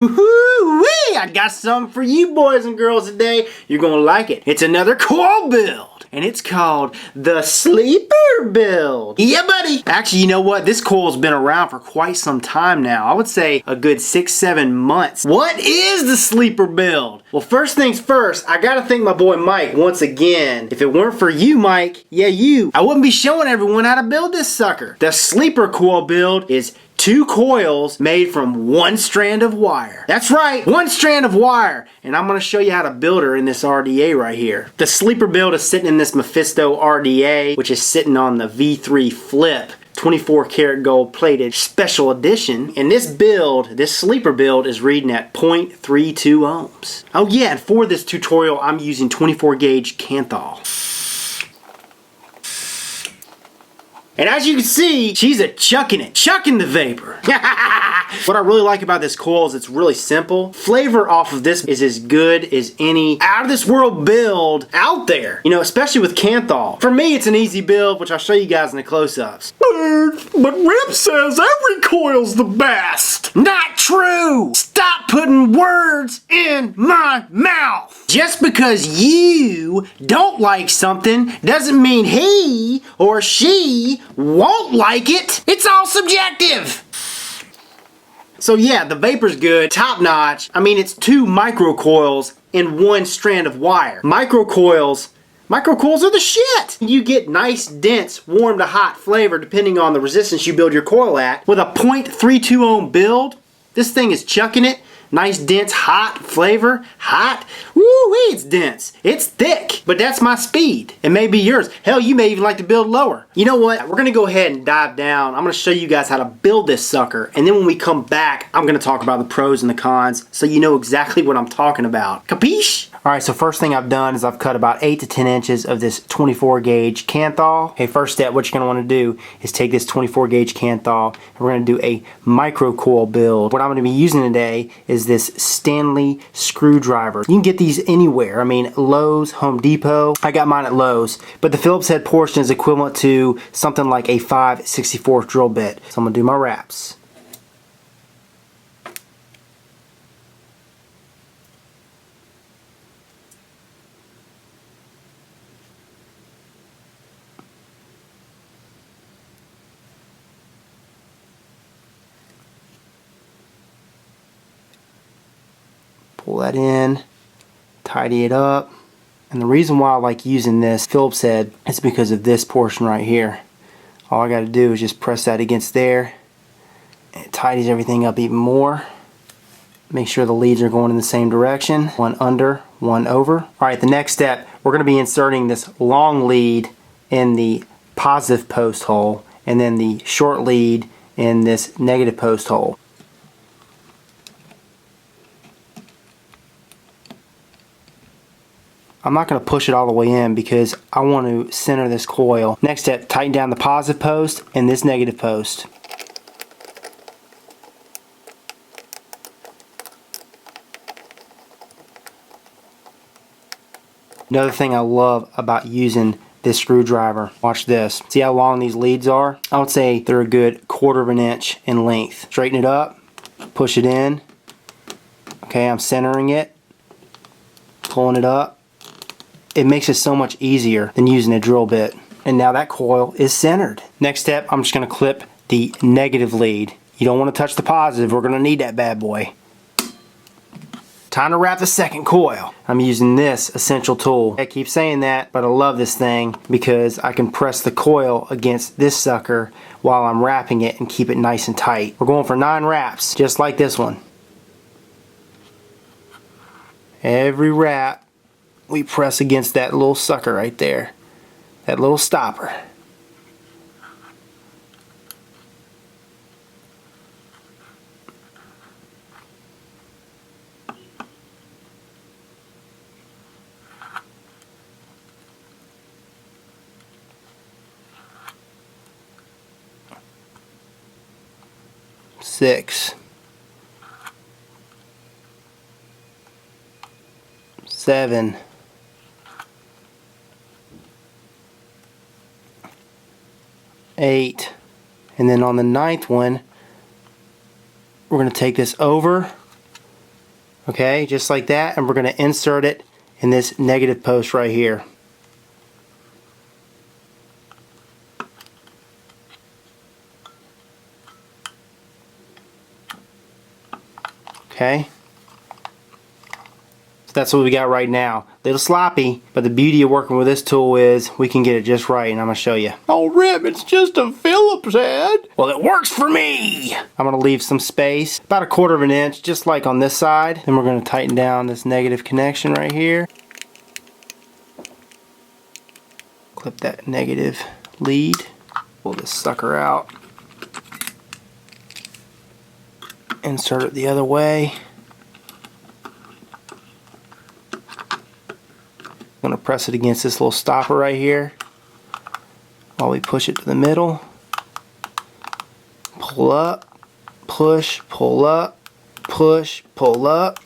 Woo-wee! I got something for you boys and girls today. You're gonna like it. It's another coil build, and it's called the sleeper build. Yeah, buddy. Actually, you know what? This coil's been around for quite some time now. I would say a good 6-7 months. What is the sleeper build? Well, first things first, I gotta thank my boy Mike once again. If it weren't for you, Mike, I wouldn't be showing everyone how to build this sucker. The sleeper coil build is 2 coils made from 1 strand of wire. That's right, 1 strand of wire. And I'm gonna show you how to build her in this RDA right here. The sleeper build is sitting in this Mephisto RDA, which is sitting on the V3 Flip. 24 karat gold plated special edition. And this build, this sleeper build, is reading at 0.32 ohms. Oh yeah, and for this tutorial, I'm using 24 gauge Canthal. And as you can see, she's chucking the vapor. What I really like about this coil is it's really simple. Flavor off of this is as good as any out of this world build out there. You know, especially with Canthal. For me, it's an easy build, which I'll show you guys in the close-ups. But Rip says every coil's the best. Not true. Stop putting words in my mouth. Just because you don't like something doesn't mean he or she won't like it. It's all subjective. So yeah, the vapor's good, top notch. I mean, it's 2 microcoils in 1 strand of wire. Microcoils are the shit. You get nice, dense, warm to hot flavor depending on the resistance you build your coil at. With a 0.32 ohm build, this thing is chucking it. Nice, dense, hot flavor. Hot. Woo-wee, it's dense. It's thick. But that's my speed. It may be yours. Hell, you may even like to build lower. You know what? We're going to go ahead and dive down. I'm going to show you guys how to build this sucker. And then when we come back, I'm going to talk about the pros and the cons so you know exactly what I'm talking about. Capiche? Alright, so first thing I've done is I've cut about 8 to 10 inches of this 24 gauge Canthal. Okay, first step, what you're going to want to do is take this 24 gauge Canthal and we're going to do a micro coil build. What I'm going to be using today is this Stanley screwdriver. You can get these anywhere. I mean, Lowe's, Home Depot. I got mine at Lowe's. But the Phillips head portion is equivalent to something like a 5/64 drill bit. So I'm going to do my wraps. Pull that in, tidy it up. And the reason why I like using this Phillips head is because of this portion right here. All I got to do is just press that against there. And it tidies everything up even more. Make sure the leads are going in the same direction. One under, one over. Alright, the next step, we're going to be inserting this long lead in the positive post hole and then the short lead in this negative post hole. I'm not going to push it all the way in because I want to center this coil. Next step, tighten down the positive post and this negative post. Another thing I love about using this screwdriver, watch this. See how long these leads are? I would say they're a good 1/4 of an inch in length. Straighten it up, push it in. Okay, I'm centering it, pulling it up. It makes it so much easier than using a drill bit. And now that coil is centered. Next step, I'm just going to clip the negative lead. You don't want to touch the positive. We're going to need that bad boy. Time to wrap the second coil. I'm using this essential tool. I keep saying that, but I love this thing because I can press the coil against this sucker while I'm wrapping it and keep it nice and tight. We're going for 9 wraps, just like this one. Every wrap, we press against that little sucker right there. That little stopper. Six. 7. 8, and then on the 9th one we're going to take this over Okay, just like that, and we're going to insert it in this negative post right here. Okay, so that's what we got right now. A little sloppy, but the beauty of working with this tool is we can get it just right, and I'm going to show you. Oh, Rip, it's just a Phillips head. Well, it works for me. I'm going to leave some space, about 1/4 of an inch, just like on this side. Then we're going to tighten down this negative connection right here. Clip that negative lead. Pull this sucker out. Insert it the other way. I'm going to press it against this little stopper right here while we push it to the middle. Pull up, push, pull up, push, pull up.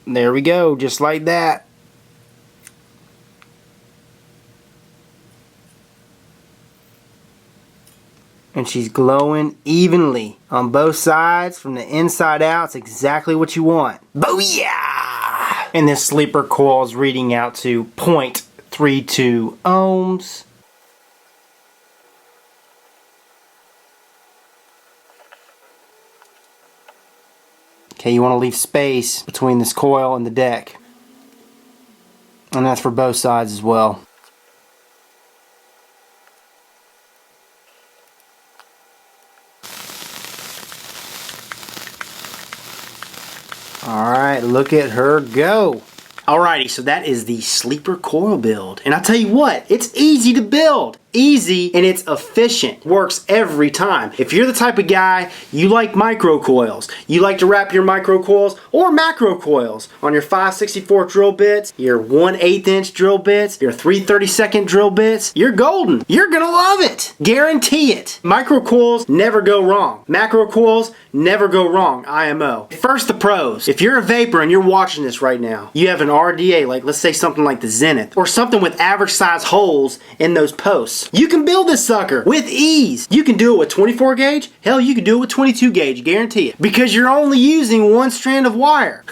There we go, just like that. And she's glowing evenly on both sides from the inside out. It's exactly what you want. Booyah! And this sleeper coil is reading out to 0.32 ohms. Okay, you want to leave space between this coil and the deck. And that's for both sides as well. Alright, look at her go. Alrighty, so that is the sleeper coil build. And I tell you what, it's easy to build. Easy and it's efficient. Works every time. If you're the type of guy, you like micro coils, you like to wrap your micro coils or macro coils on your 5/64 drill bits, your 1/8 inch drill bits, your 3/32 drill bits, you're golden. You're gonna love it. Guarantee it. Micro coils never go wrong. Macro coils never go wrong. IMO. First, the pros. If you're a vapor and you're watching this right now, you have an RDA, like let's say something like the Zenith, or something with average size holes in those posts. You can build this sucker with ease. You can do it with 24 gauge. Hell, you can do it with 22 gauge, guarantee it. Because you're only using one strand of wire.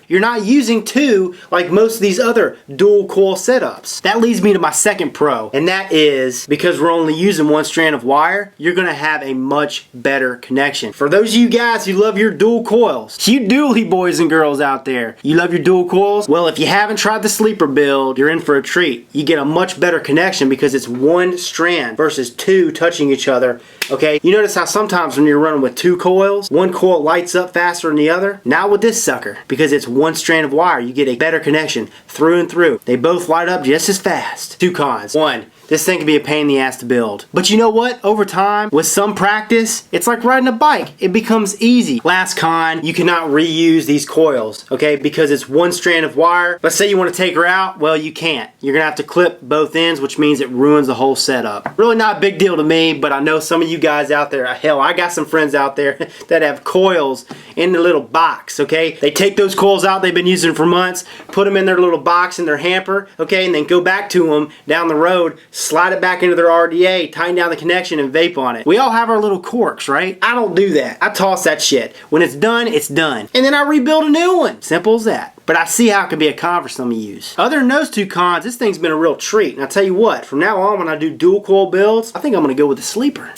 You're not using two like most of these other dual coil setups. That leads me to my second pro, and that is because we're only using one strand of wire, you're gonna have a much better connection. For those of you guys who love your dual coils, you dually boys and girls out there, you love your dual coils? Well, if you haven't tried the sleeper build, you're in for a treat. You get a much better connection because it's one strand versus two touching each other. Okay, you notice how sometimes when you're running with two coils, one coil lights up faster than the other? Not with this sucker, because it's one strand of wire. You get a better connection through and through. They both light up just as fast. Two cons. One, this thing can be a pain in the ass to build. But you know what? Over time, with some practice, it's like riding a bike. It becomes easy. Last con, you cannot reuse these coils, okay? Because it's one strand of wire. Let's say you want to take her out. Well, you can't. You're going to have to clip both ends, which means it ruins the whole setup. Really not a big deal to me, but I know some of you guys out there, hell, I got some friends out there that have coils in the little box, okay? They take those coils out they've been using for months, put them in their little box in their hamper, okay? And then go back to them down the road, slide it back into their RDA, tighten down the connection, and vape on it. We all have our little quirks, right? I don't do that. I toss that shit. When it's done, it's done. And then I rebuild a new one. Simple as that. But I see how it can be a con for some of you. Other than those two cons, this thing's been a real treat. And I tell you what, from now on when I do dual coil builds, I think I'm going to go with the sleeper.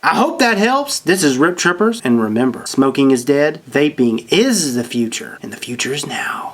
I hope that helps. This is Rip Trippers, and remember, smoking is dead, vaping is the future, and the future is now.